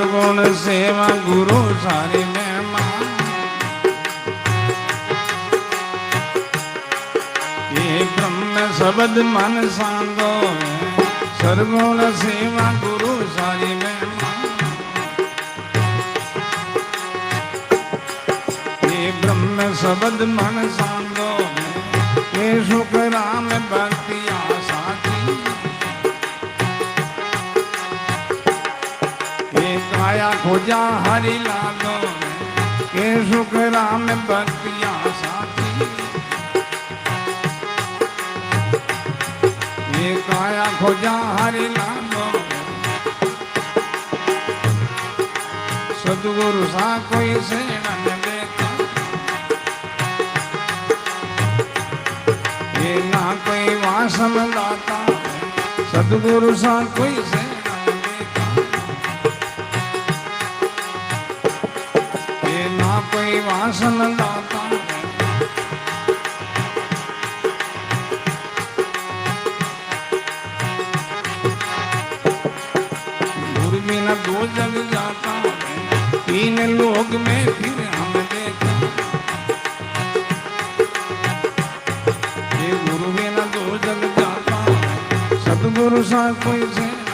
सदगुण सेवा गुरु सारी महिमा ये ब्रह्म शब्द मन सांगो सदगुण सेवा गुरु सारी महिमा ये ब्रह्म शब्द मन सांगो ये सुख राम भक्ति आशा काया खोजा हरि लालो के सुख राम भक्तिया साथी ये काया खोजा हरि लालो सदगुरु सा कोई सेना न देखा ये ना कोई वासम दाता सदगुरु सा कोई सेना कोई वासन दाता गुरु बिना दो जग जाता तीन लोग में फिर हम देखा ये गुरु बिना दो जग जाता सदगुरु सा कोई से